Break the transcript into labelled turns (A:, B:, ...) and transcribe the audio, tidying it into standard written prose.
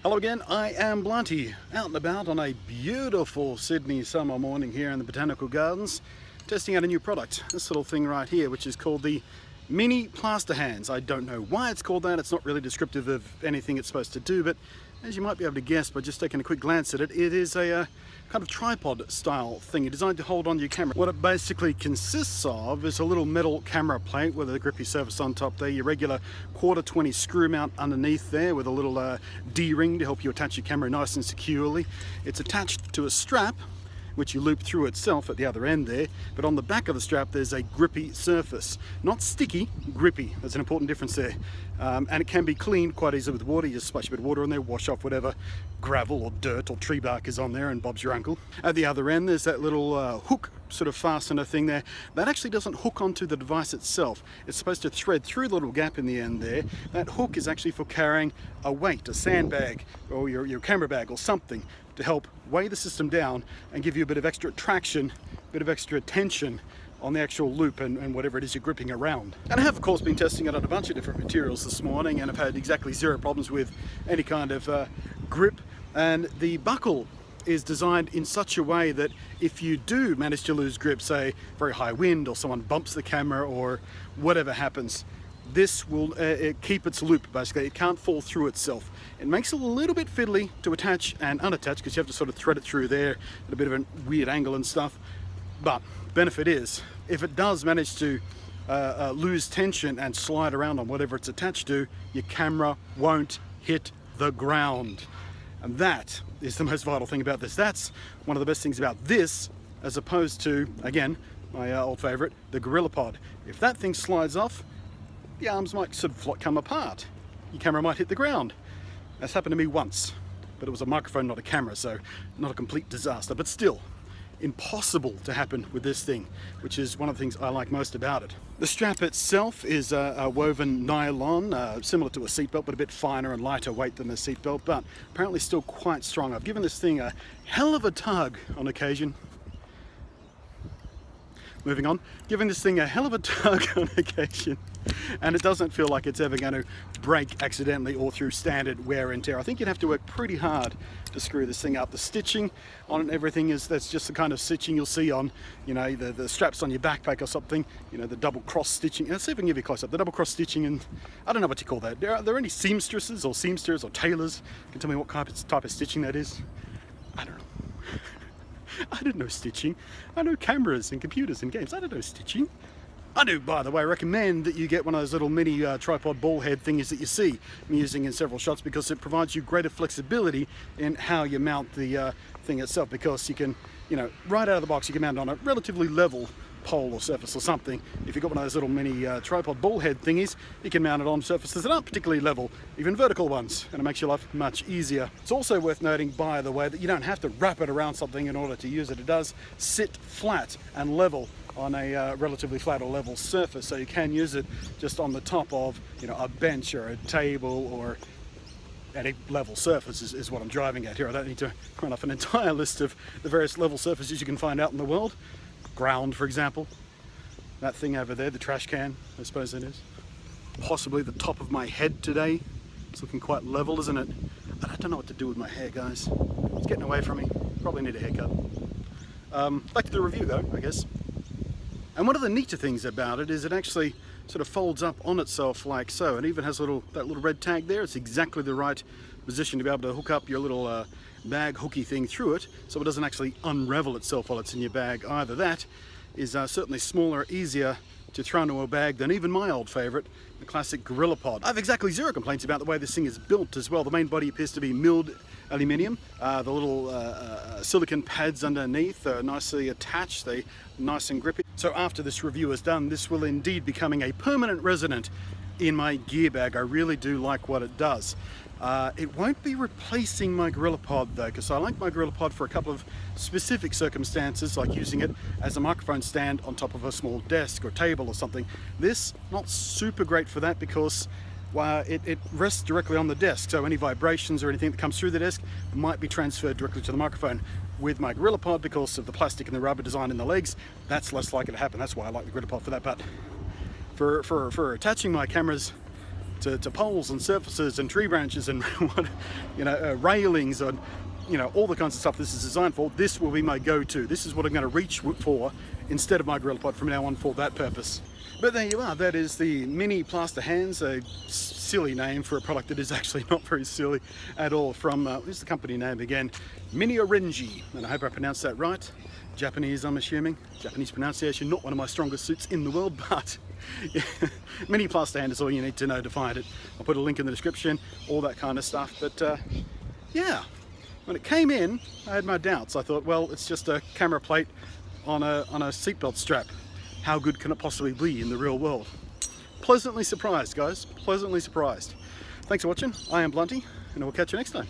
A: Hello again, I am Blunty, out and about on a beautiful Sydney summer morning here in the Botanical Gardens, testing out a new product, this little thing right here, which is called the miniPlasterHands. I don't know why it's called that, it's not really descriptive of anything it's supposed to do, but as you might be able to guess by just taking a quick glance at it, it is a kind of tripod style thing designed to hold on your camera. What it basically consists of is a little metal camera plate with a grippy surface on top there, your regular 1/4 screw mount underneath there with a little D-ring to help you attach your camera nice and securely. It's attached to a strap which you loop through itself at the other end there, but on the back of the strap there's a grippy surface. Not sticky, grippy. There's an important difference there. And it can be cleaned quite easily with water. You just splash a bit of water on there, wash off whatever gravel or dirt or tree bark is on there, and Bob's your uncle. At the other end there's that little hook sort of fastener thing there. That actually doesn't hook onto the device itself. It's supposed to thread through the little gap in the end there. That hook is actually for carrying a weight, a sandbag or your camera bag or something, to help weigh the system down and give you a bit of extra traction, a bit of extra tension on the actual loop and whatever it is you're gripping around. And I have of course been testing it on a bunch of different materials this morning, and I've had exactly zero problems with any kind of grip. And the buckle is designed in such a way that if you do manage to lose grip, say very high wind or someone bumps the camera or whatever happens, this will keep its loop. Basically it can't fall through itself. It makes it a little bit fiddly to attach and unattach because you have to sort of thread it through there at a bit of a weird angle and stuff, but benefit is if it does manage to lose tension and slide around on whatever it's attached to, your camera won't hit the ground. And that is the most vital thing about this. That's one of the best things about this, as opposed to, again, my old favorite, the GorillaPod. If that thing slides off, the arms might sort of come apart. Your camera might hit the ground. That's happened to me once, but it was a microphone, not a camera, so not a complete disaster, but still impossible to happen with this thing, which is one of the things I like most about it. The strap itself is a woven nylon, similar to a seatbelt, but a bit finer and lighter weight than a seatbelt, but apparently still quite strong. I've given this thing a hell of a tug on occasion. Moving on, giving this thing a hell of a tug on occasion, and it doesn't feel like it's ever going to break accidentally or through standard wear and tear. I think you'd have to work pretty hard to screw this thing up. The stitching on everything that's just the kind of stitching you'll see on, you know, the straps on your backpack or something, you know, the double cross stitching. Let's see if I can give you a close up. The double cross stitching, and I don't know what you call that. Are there any seamstresses or seamsters or tailors can tell me what type of stitching that is? I don't know. I don't know stitching. I know cameras and computers and games. I don't know stitching. I do, by the way, recommend that you get one of those little mini tripod ball head thingies that you see me using in several shots, because it provides you greater flexibility in how you mount the thing itself, because you can, you know, right out of the box you can mount it on a relatively level pole or surface or something. If you've got one of those little mini tripod ball head thingies, you can mount it on surfaces that aren't particularly level, even vertical ones, and it makes your life much easier. It's also worth noting, by the way, that you don't have to wrap it around something in order to use it. It does sit flat and level on a relatively flat or level surface, so you can use it just on the top of, you know, a bench or a table or any level surface is what I'm driving at here. I don't need to run off an entire list of the various level surfaces you can find out in the world. Ground, for example. That thing over there, the trash can, I suppose it is. Possibly the top of my head today. It's looking quite level, isn't it? I don't know what to do with my hair, guys. It's getting away from me. Probably need a haircut. Back to the review though, I guess. And one of the neater things about it is it actually sort of folds up on itself like so, and even has that little red tag there. It's exactly the right position to be able to hook up your little bag hooky thing through it, so it doesn't actually unravel itself while it's in your bag either. That is certainly smaller, easier to throw into a bag than even my old favourite, the classic GorillaPod. I have exactly zero complaints about the way this thing is built as well. The main body appears to be milled aluminium. The little silicon pads underneath are nicely attached, they're nice and grippy. So after this review is done, this will indeed be becoming a permanent resident in my gear bag. I really do like what it does. It won't be replacing my GorillaPod though, because I like my GorillaPod for a couple of specific circumstances, like using it as a microphone stand on top of a small desk or table or something. This, not super great for that, because it rests directly on the desk, so any vibrations or anything that comes through the desk might be transferred directly to the microphone. With my GorillaPod, because of the plastic and the rubber design in the legs, that's less likely to happen. That's why I like the GorillaPod for that. But for attaching my cameras to poles and surfaces and tree branches and railings and all the kinds of stuff this is designed for. This will be my go-to. This is what I'm going to reach for instead of my Gorilla Pod from now on for that purpose. But there you are. That is the miniPlasterHand, a silly name for a product that is actually not very silly at all. From what's the company name again? Miniorenji, and I hope I pronounced that right. Japanese, I'm assuming. Japanese pronunciation, not one of my strongest suits in the world, but yeah. miniPlasterHand is all you need to know to find it. I'll put a link in the description, all that kind of stuff. But yeah, when it came in, I had my doubts. I thought, well, it's just a camera plate on a seatbelt strap. How good can it possibly be in the real world? Pleasantly surprised, guys. Pleasantly surprised. Thanks for watching. I am Blunty, and we'll catch you next time.